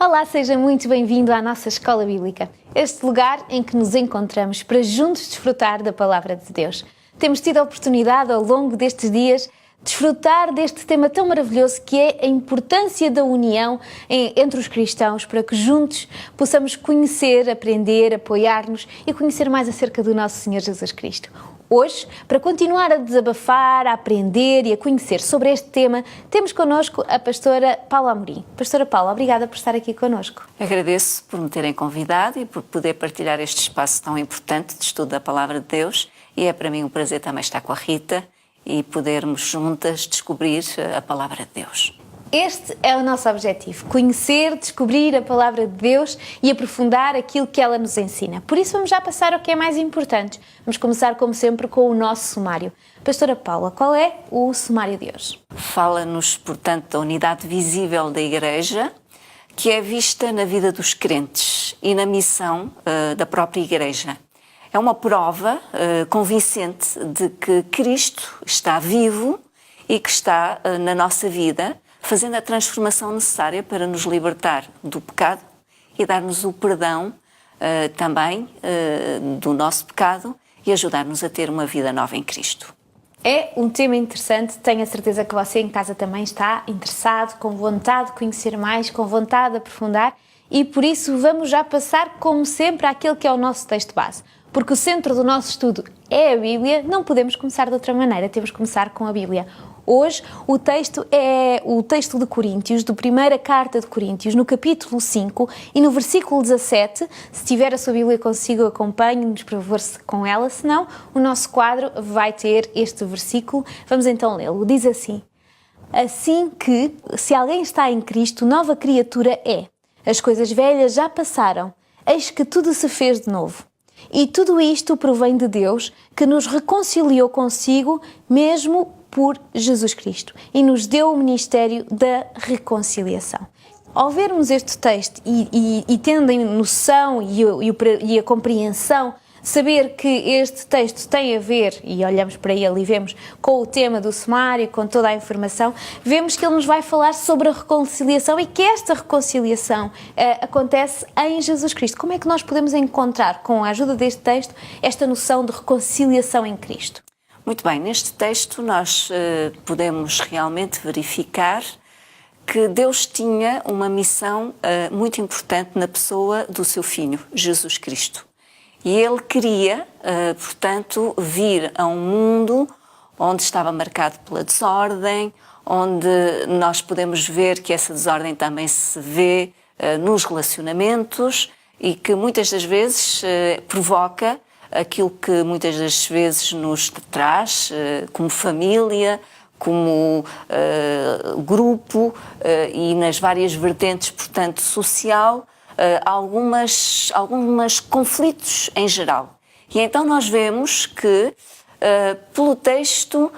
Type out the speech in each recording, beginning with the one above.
Olá, seja muito bem-vindo à nossa Escola Bíblica, este lugar em que nos encontramos para juntos desfrutar da Palavra de Deus. Temos tido a oportunidade ao longo destes dias de desfrutar deste tema tão maravilhoso que é a importância da união entre os cristãos para que juntos possamos conhecer, aprender, apoiar-nos e conhecer mais acerca do nosso Senhor Jesus Cristo. Hoje, para continuar a desabafar, a aprender e a conhecer sobre este tema, temos connosco a pastora Paula Amorim. Pastora Paula, obrigada por estar aqui connosco. Agradeço por me terem convidado e por poder partilhar este espaço tão importante de estudo da Palavra de Deus. E é para mim um prazer também estar com a Rita e podermos juntas descobrir a Palavra de Deus. Este é o nosso objetivo, conhecer, descobrir a Palavra de Deus e aprofundar aquilo que ela nos ensina. Por isso vamos já passar ao que é mais importante. Vamos começar, como sempre, com o nosso sumário. Pastora Paula, qual é o sumário de hoje? Fala-nos, portanto, da unidade visível da Igreja, que é vista na vida dos crentes e na missão da própria Igreja. É uma prova convincente de que Cristo está vivo e que está na nossa vida, fazendo a transformação necessária para nos libertar do pecado e dar-nos o perdão também do nosso pecado e ajudar-nos a ter uma vida nova em Cristo. É um tema interessante, tenho a certeza que você em casa também está interessado, com vontade de conhecer mais, com vontade de aprofundar e por isso vamos já passar, como sempre, àquele que é o nosso texto base. Porque o centro do nosso estudo é a Bíblia, não podemos começar de outra maneira, temos que começar com a Bíblia. Hoje o texto é o texto de Coríntios, da primeira carta de Coríntios, no capítulo 5 e no versículo 17. Se tiver a sua Bíblia consigo, acompanhe-nos, por favor, com ela, senão o nosso quadro vai ter este versículo. Vamos então lê-lo. Diz assim: assim que, se alguém está em Cristo, nova criatura é. As coisas velhas já passaram, eis que tudo se fez de novo. E tudo isto provém de Deus, que nos reconciliou consigo, mesmo por Jesus Cristo, e nos deu o ministério da reconciliação. Ao vermos este texto e tendo a noção e a compreensão, saber que este texto tem a ver, e olhamos para ele e vemos com o tema do sumário, com toda a informação, vemos que ele nos vai falar sobre a reconciliação e que esta reconciliação acontece em Jesus Cristo. Como é que nós podemos encontrar, com a ajuda deste texto, esta noção de reconciliação em Cristo? Muito bem, neste texto nós podemos realmente verificar que Deus tinha uma missão muito importante na pessoa do seu Filho, Jesus Cristo. E Ele queria, portanto, vir a um mundo onde estava marcado pela desordem, onde nós podemos ver que essa desordem também se vê nos relacionamentos e que muitas das vezes provoca aquilo que muitas das vezes nos traz como família, como grupo e nas várias vertentes, portanto, social, algumas conflitos em geral. E então nós vemos que, pelo texto,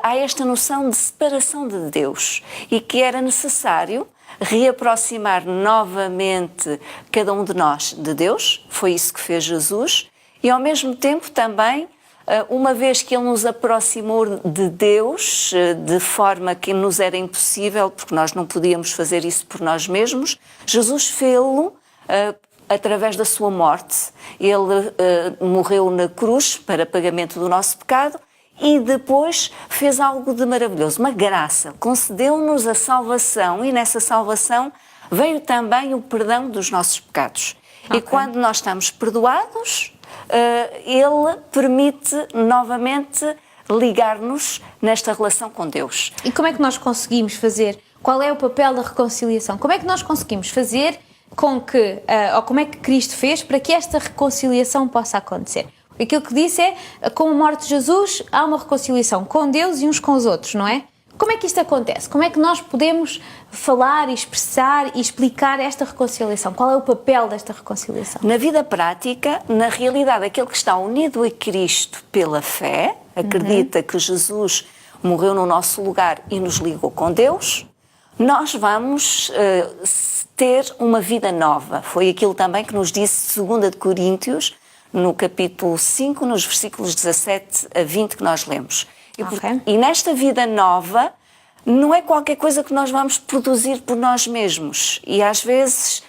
há esta noção de separação de Deus e que era necessário reaproximar novamente cada um de nós de Deus, foi isso que fez Jesus, e ao mesmo tempo também, uma vez que Ele nos aproximou de Deus de forma que nos era impossível, porque nós não podíamos fazer isso por nós mesmos, Jesus fê-lo através da sua morte. Ele morreu na cruz para pagamento do nosso pecado e depois fez algo de maravilhoso, uma graça, concedeu-nos a salvação e nessa salvação veio também o perdão dos nossos pecados. Okay. E quando nós estamos perdoados, Ele permite novamente ligar-nos nesta relação com Deus. E como é que nós conseguimos fazer? Qual é o papel da reconciliação? Como é que nós conseguimos fazer com que, ou como é que Cristo fez para que esta reconciliação possa acontecer? Aquilo que disse é, com a morte de Jesus, há uma reconciliação com Deus e uns com os outros, não é? Como é que isto acontece? Como é que nós podemos falar, expressar e explicar esta reconciliação? Qual é o papel desta reconciliação? Na vida prática, na realidade, aquele que está unido a Cristo pela fé, acredita que Jesus morreu no nosso lugar e nos ligou com Deus, nós vamos ter uma vida nova. Foi aquilo também que nos disse 2 de Coríntios, no capítulo 5, nos versículos 17 a 20 que nós lemos. E nesta vida nova, não é qualquer coisa que nós vamos produzir por nós mesmos. E às vezes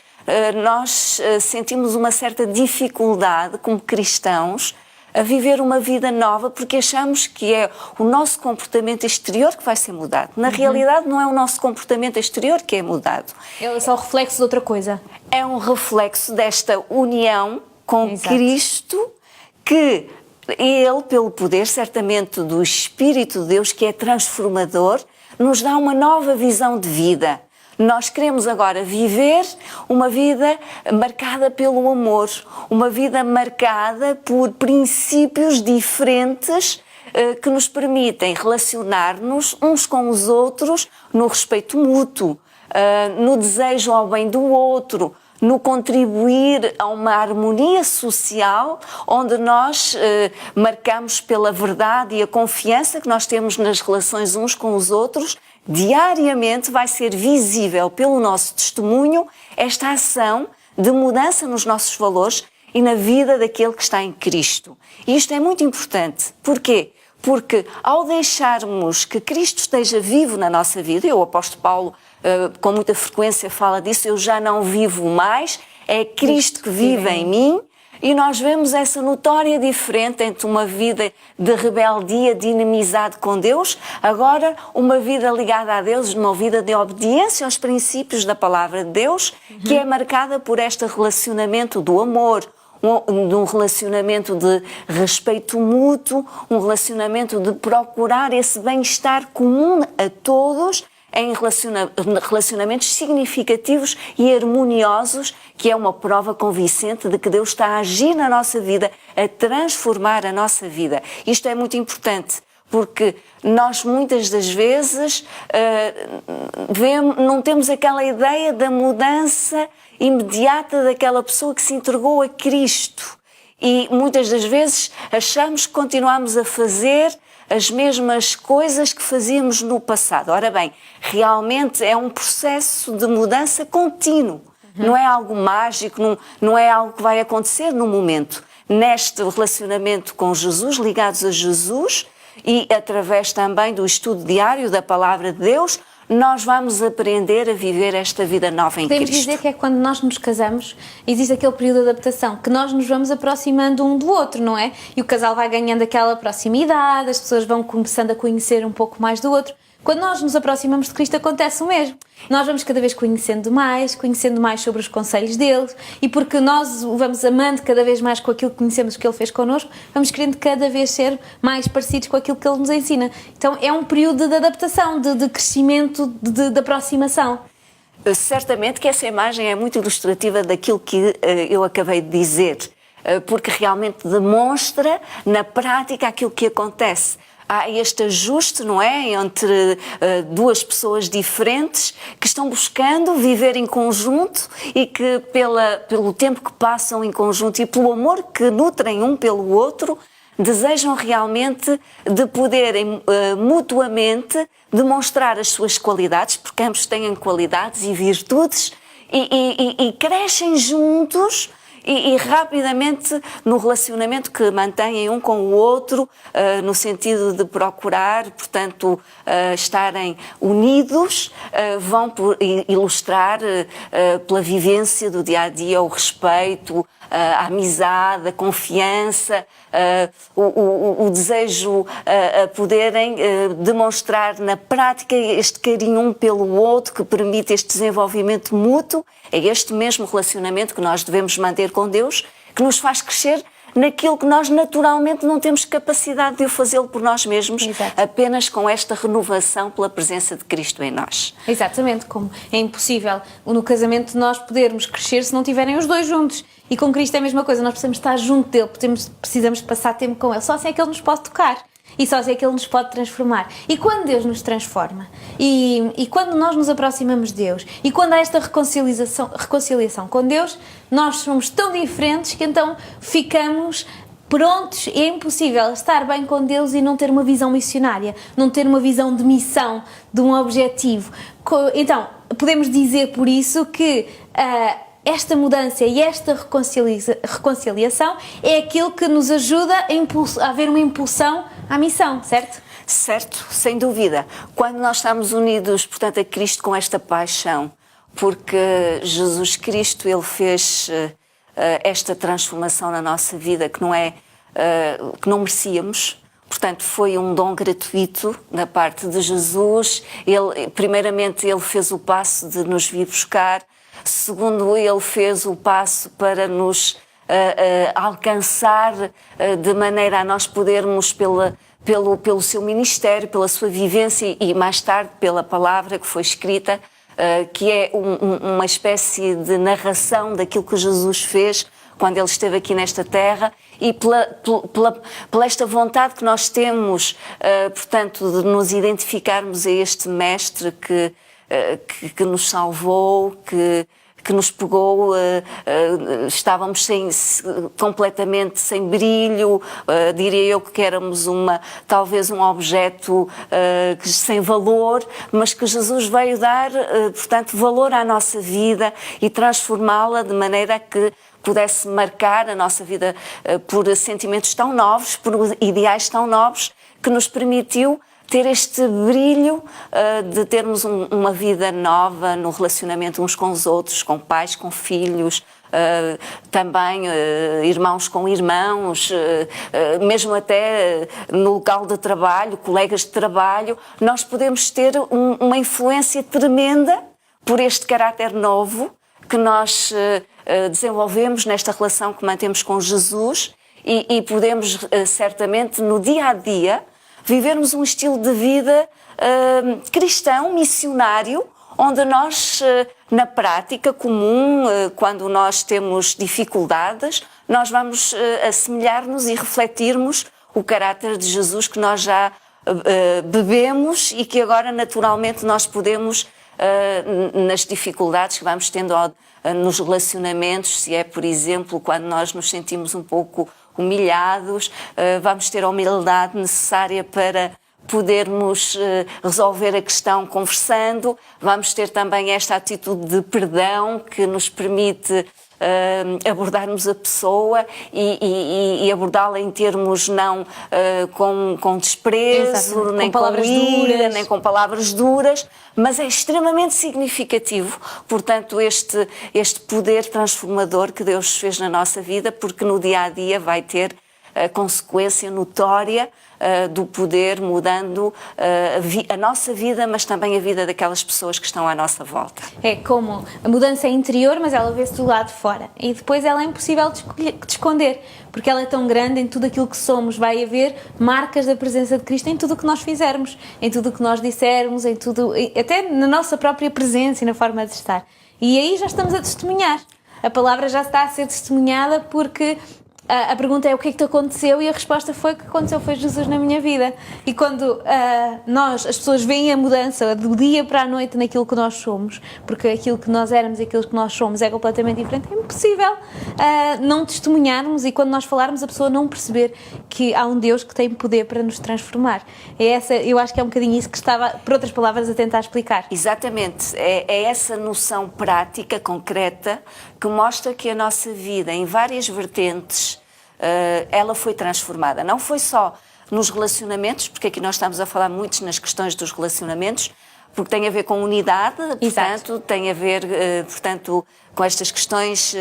nós sentimos uma certa dificuldade como cristãos a viver uma vida nova porque achamos que é o nosso comportamento exterior que vai ser mudado. Na realidade não é o nosso comportamento exterior que é mudado. É só o reflexo de outra coisa. É um reflexo desta união com Exato. Cristo, que Ele, pelo poder certamente do Espírito de Deus, que é transformador, nos dá uma nova visão de vida. Nós queremos agora viver uma vida marcada pelo amor, uma vida marcada por princípios diferentes que nos permitem relacionar-nos uns com os outros no respeito mútuo, no desejo ao bem do outro, no contribuir a uma harmonia social onde nós marcamos pela verdade e a confiança que nós temos nas relações uns com os outros. Diariamente vai ser visível pelo nosso testemunho esta ação de mudança nos nossos valores e na vida daquele que está em Cristo. E isto é muito importante. Porquê? Porque ao deixarmos que Cristo esteja vivo na nossa vida, e o apóstolo Paulo com muita frequência fala disso, eu já não vivo mais, é Cristo que vive em mim, e nós vemos essa notória diferença entre uma vida de rebeldia, de inimizade com Deus, agora uma vida ligada a Deus, uma vida de obediência aos princípios da palavra de Deus, que é marcada por este relacionamento do amor, de um relacionamento de respeito mútuo, um relacionamento de procurar esse bem-estar comum a todos, em relacionamentos significativos e harmoniosos, que é uma prova convincente de que Deus está a agir na nossa vida, a transformar a nossa vida. Isto é muito importante, porque nós muitas das vezes não temos aquela ideia da mudança imediata daquela pessoa que se entregou a Cristo. E muitas das vezes achamos que continuamos a fazer as mesmas coisas que fazíamos no passado. Ora bem, realmente é um processo de mudança contínuo. Não é algo mágico, não é algo que vai acontecer no momento. Neste relacionamento com Jesus, ligados a Jesus, e através também do estudo diário da Palavra de Deus, nós vamos aprender a viver esta vida nova em Cristo. Podemos dizer que é quando nós nos casamos, existe aquele período de adaptação, que nós nos vamos aproximando um do outro, não é? E o casal vai ganhando aquela proximidade, as pessoas vão começando a conhecer um pouco mais do outro. Quando nós nos aproximamos de Cristo acontece o mesmo. Nós vamos cada vez conhecendo mais sobre os conselhos dele, e porque nós o vamos amando cada vez mais com aquilo que conhecemos que ele fez connosco, vamos querendo cada vez ser mais parecidos com aquilo que ele nos ensina. Então é um período de adaptação, de crescimento, de aproximação. Certamente que essa imagem é muito ilustrativa daquilo que eu acabei de dizer, porque realmente demonstra na prática aquilo que acontece. Há este ajuste, não é, entre duas pessoas diferentes que estão buscando viver em conjunto e que pelo tempo que passam em conjunto e pelo amor que nutrem um pelo outro, desejam realmente de poderem mutuamente demonstrar as suas qualidades, porque ambos têm qualidades e virtudes e crescem juntos. E rapidamente no relacionamento que mantêm um com o outro, no sentido de procurar, portanto, estarem unidos, vão ilustrar pela vivência do dia-a-dia o respeito, a amizade, a confiança, o desejo a poderem demonstrar na prática este carinho um pelo outro que permite este desenvolvimento mútuo. É este mesmo relacionamento que nós devemos manter com Deus, que nos faz crescer naquilo que nós naturalmente não temos capacidade de o fazê-lo por nós mesmos. Exato. Apenas com esta renovação pela presença de Cristo em nós. Exatamente, como é impossível no casamento nós podermos crescer se não tiverem os dois juntos. E com Cristo é a mesma coisa, nós precisamos estar junto dele, precisamos de passar tempo com ele, só assim é que ele nos pode tocar. E só assim é que Ele nos pode transformar. E quando Deus nos transforma, e quando nós nos aproximamos de Deus, e quando há esta reconciliação com Deus, nós somos tão diferentes que então ficamos prontos. É impossível estar bem com Deus e não ter uma visão missionária, não ter uma visão de missão, de um objetivo. Então, podemos dizer por isso que esta mudança e esta reconciliação é aquilo que nos ajuda a haver uma impulsão à missão, certo? Certo, sem dúvida. Quando nós estamos unidos, portanto, a Cristo com esta paixão, porque Jesus Cristo, Ele fez esta transformação na nossa vida que não merecíamos. Portanto, foi um dom gratuito da parte de Jesus. Primeiramente, Ele fez o passo de nos vir buscar. Segundo, Ele fez o passo para nos alcançar de maneira a nós podermos, pelo seu ministério, pela sua vivência e mais tarde pela palavra que foi escrita, que é uma espécie de narração daquilo que Jesus fez quando Ele esteve aqui nesta terra, e pela esta vontade que nós temos, portanto, de nos identificarmos a este Mestre que nos salvou, que nos pegou, estávamos completamente sem brilho, diria eu que éramos talvez um objeto sem valor, mas que Jesus veio dar, portanto, valor à nossa vida e transformá-la de maneira que pudesse marcar a nossa vida por sentimentos tão novos, por ideais tão novos, que nos permitiu ter este brilho de termos uma vida nova no relacionamento uns com os outros, com pais, com filhos, também irmãos com irmãos, mesmo até no local de trabalho, colegas de trabalho. Nós podemos ter uma influência tremenda por este caráter novo que nós desenvolvemos nesta relação que mantemos com Jesus, e podemos certamente no dia-a-dia vivermos um estilo de vida cristão, missionário, onde nós, na prática comum, quando nós temos dificuldades, nós vamos assemelhar-nos e refletirmos o caráter de Jesus que nós já bebemos e que agora naturalmente nós podemos, nas dificuldades que vamos tendo nos relacionamentos, se é, por exemplo, quando nós nos sentimos um pouco humilhados, vamos ter a humildade necessária para podermos resolver a questão conversando, vamos ter também esta atitude de perdão que nos permite abordarmos a pessoa e abordá-la em termos não com desprezo, nem com ira, nem com palavras duras, mas é extremamente significativo, portanto, este poder transformador que Deus fez na nossa vida, porque no dia-a-dia vai ter a consequência notória do poder mudando a nossa vida, mas também a vida daquelas pessoas que estão à nossa volta. É como a mudança é interior, mas ela vê-se do lado de fora. E depois ela é impossível de esconder, porque ela é tão grande, em tudo aquilo que somos vai haver marcas da presença de Cristo em tudo o que nós fizermos, em tudo o que nós dissermos, em tudo, até na nossa própria presença e na forma de estar. E aí já estamos a testemunhar. A palavra já está a ser testemunhada, porque a pergunta é: o que é que te aconteceu? E a resposta foi: o que aconteceu foi Jesus na minha vida. E quando as pessoas veem a mudança do dia para a noite naquilo que nós somos, porque aquilo que nós éramos e aquilo que nós somos é completamente diferente, é impossível não testemunharmos, e quando nós falarmos a pessoa não perceber que há um Deus que tem poder para nos transformar. Eu acho que é um bocadinho isso que estava, por outras palavras, a tentar explicar. Exatamente, é essa noção prática, concreta, que mostra que a nossa vida, em várias vertentes, ela foi transformada. Não foi só nos relacionamentos, porque aqui nós estamos a falar muito nas questões dos relacionamentos, porque tem a ver com unidade, portanto, tem a ver, portanto, com estas questões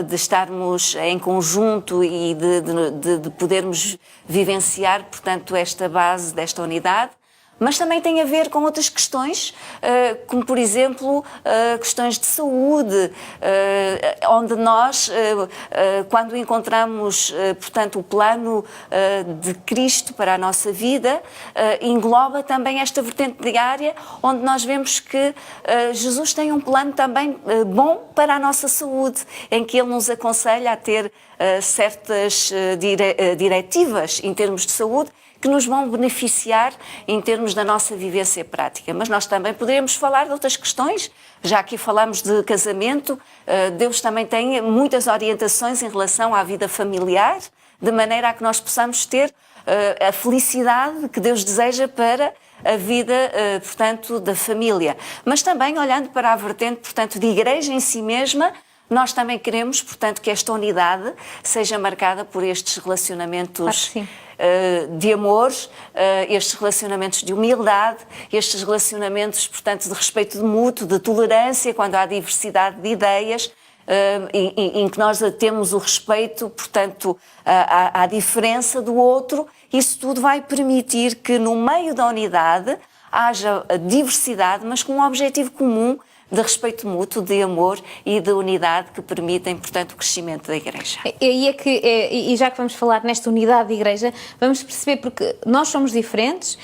de estarmos em conjunto e de podermos vivenciar, portanto, esta base desta unidade. Mas também tem a ver com outras questões, como, por exemplo, questões de saúde, onde nós, quando encontramos, portanto, o plano de Cristo para a nossa vida, engloba também esta vertente diária, onde nós vemos que Jesus tem um plano também bom para a nossa saúde, em que Ele nos aconselha a ter certas diretivas em termos de saúde, que nos vão beneficiar em termos da nossa vivência prática. Mas nós também poderíamos falar de outras questões, já aqui falamos de casamento, Deus também tem muitas orientações em relação à vida familiar, de maneira a que nós possamos ter a felicidade que Deus deseja para a vida, portanto, da família. Mas também olhando para a vertente, portanto, de igreja em si mesma, nós também queremos, portanto, que esta unidade seja marcada por estes relacionamentos de amor, estes relacionamentos de humildade, estes relacionamentos, portanto, de respeito mútuo, de tolerância, quando há diversidade de ideias, em que nós temos o respeito, portanto, à diferença do outro. Isso tudo vai permitir que no meio da unidade haja diversidade, mas com um objetivo comum de respeito mútuo, de amor e de unidade que permitem, portanto, o crescimento da Igreja. E já que vamos falar nesta unidade de Igreja, vamos perceber porque nós somos diferentes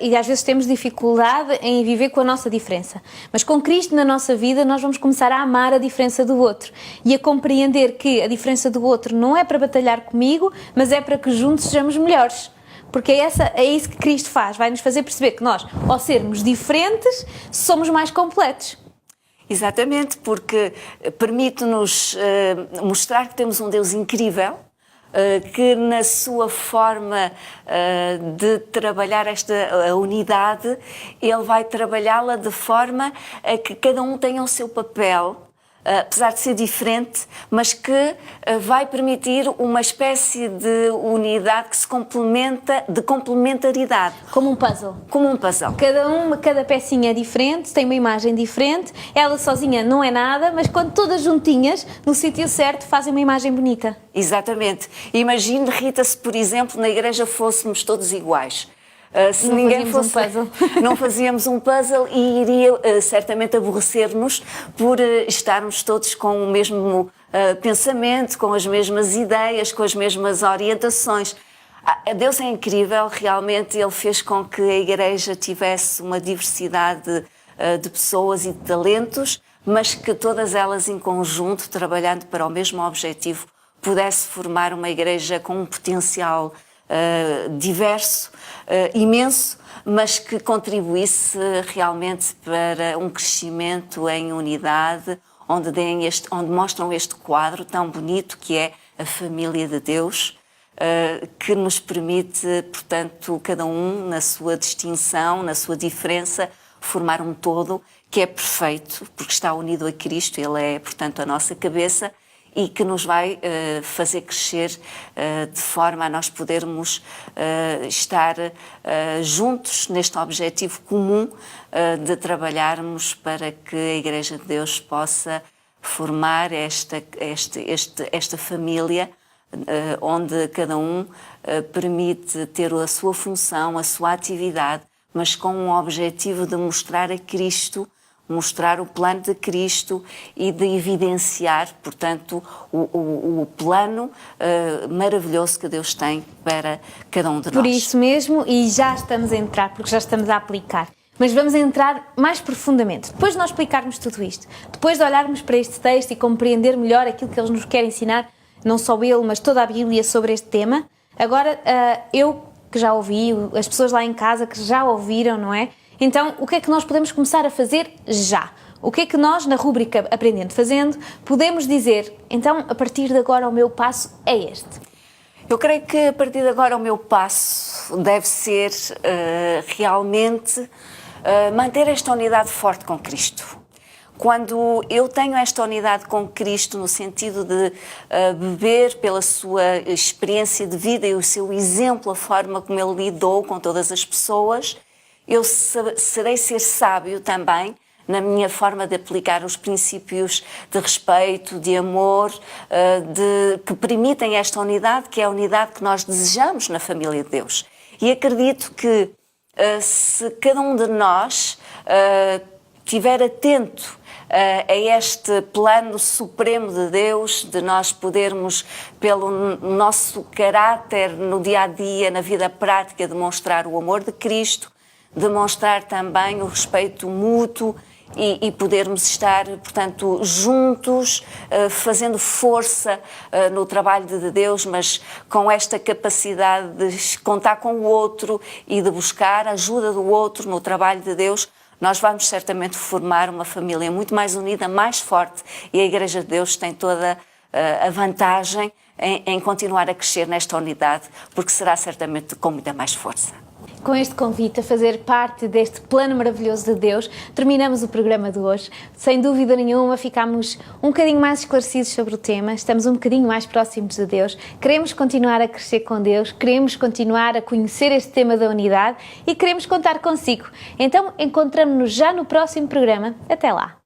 e às vezes temos dificuldade em viver com a nossa diferença. Mas com Cristo na nossa vida nós vamos começar a amar a diferença do outro e a compreender que a diferença do outro não é para batalhar comigo, mas é para que juntos sejamos melhores. Porque é isso que Cristo faz, vai nos fazer perceber que nós, ao sermos diferentes, somos mais completos. Exatamente, porque permite-nos mostrar que temos um Deus incrível, que na sua forma de trabalhar esta unidade, Ele vai trabalhá-la de forma a que cada um tenha o seu papel, apesar de ser diferente, mas que vai permitir uma espécie de unidade que se complementa, de complementaridade. Como um puzzle. Como um puzzle. Cada pecinha é diferente, tem uma imagem diferente, ela sozinha não é nada, mas quando todas juntinhas, no sítio certo, fazem uma imagem bonita. Exatamente. Imagine, Rita, se por exemplo na igreja fôssemos todos iguais. Se não ninguém fosse, não fazíamos um puzzle e iria certamente aborrecer-nos por estarmos todos com o mesmo pensamento, com as mesmas ideias, com as mesmas orientações. Deus é incrível, realmente Ele fez com que a Igreja tivesse uma diversidade de pessoas e de talentos, mas que todas elas em conjunto, trabalhando para o mesmo objetivo, pudesse formar uma Igreja com um potencial diverso, imenso, mas que contribuísse realmente para um crescimento em unidade, onde mostram este quadro tão bonito que é a família de Deus, que nos permite, portanto, cada um na sua distinção, na sua diferença, formar um todo que é perfeito, porque está unido a Cristo, Ele é, portanto, a nossa cabeça, e que nos vai fazer crescer de forma a nós podermos estar juntos neste objetivo comum de trabalharmos para que a Igreja de Deus possa formar esta família onde cada um permite ter a sua função, a sua atividade, mas com um objetivo de mostrar a Cristo, mostrar o plano de Cristo e de evidenciar, portanto, o plano maravilhoso que Deus tem para cada um de nós. Por isso mesmo, e já estamos a entrar, porque já estamos a aplicar, mas vamos entrar mais profundamente. Depois de nós explicarmos tudo isto, depois de olharmos para este texto e compreender melhor aquilo que Ele nos quer ensinar, não só Ele, mas toda a Bíblia sobre este tema, agora eu que já ouvi, as pessoas lá em casa que já ouviram, não é? Então, o que é que nós podemos começar a fazer já? O que é que nós, na rúbrica Aprendendo Fazendo, podemos dizer, então, a partir de agora o meu passo é este? Eu creio que a partir de agora o meu passo deve ser realmente manter esta unidade forte com Cristo. Quando eu tenho esta unidade com Cristo no sentido de beber pela sua experiência de vida e o seu exemplo, a forma como Ele lidou com todas as pessoas, eu serei ser sábio também na minha forma de aplicar os princípios de respeito, de amor, que permitem esta unidade, que é a unidade que nós desejamos na família de Deus. E acredito que se cada um de nós estiver atento a este plano supremo de Deus, de nós podermos, pelo nosso caráter no dia-a-dia, na vida prática, demonstrar o amor de Cristo, demonstrar também o respeito mútuo e podermos estar, portanto, juntos, fazendo força no trabalho de Deus, mas com esta capacidade de contar com o outro e de buscar a ajuda do outro no trabalho de Deus, nós vamos certamente formar uma família muito mais unida, mais forte, e a Igreja de Deus tem toda a vantagem em continuar a crescer nesta unidade, porque será certamente com muita mais força. Com este convite a fazer parte deste plano maravilhoso de Deus, terminamos o programa de hoje. Sem dúvida nenhuma, ficámos um bocadinho mais esclarecidos sobre o tema, estamos um bocadinho mais próximos de Deus, queremos continuar a crescer com Deus, queremos continuar a conhecer este tema da unidade e queremos contar consigo. Então, encontramo-nos já no próximo programa. Até lá!